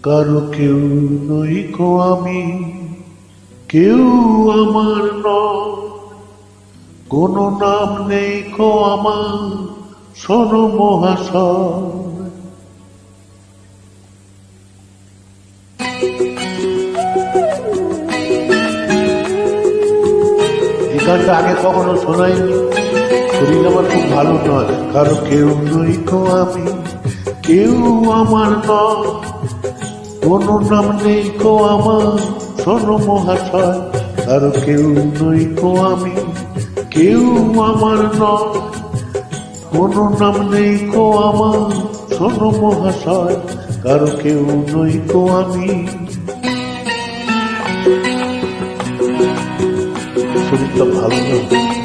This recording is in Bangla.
কারো কেউ নই কো আমি, কেউ আমার নয়, কোনো নাম নেই কো আমার, শোনো মহাশয়। এই গানটা আগে কখনো শোনাইনি, শরীর আমার খুব ভালো নয়। কারো কেউ নই কো আমি, কেউ আমার নয়, কোনো নাম নেই কো আমার, শোনো মহাশয়। কারো কেউ নই কো আমি, কেউ আমার নয়, কোনো নাম নেই কো আমার, শোনো মহাশয়। কারো কেউ নই কো আমি। শরীরটা ভালো নয়।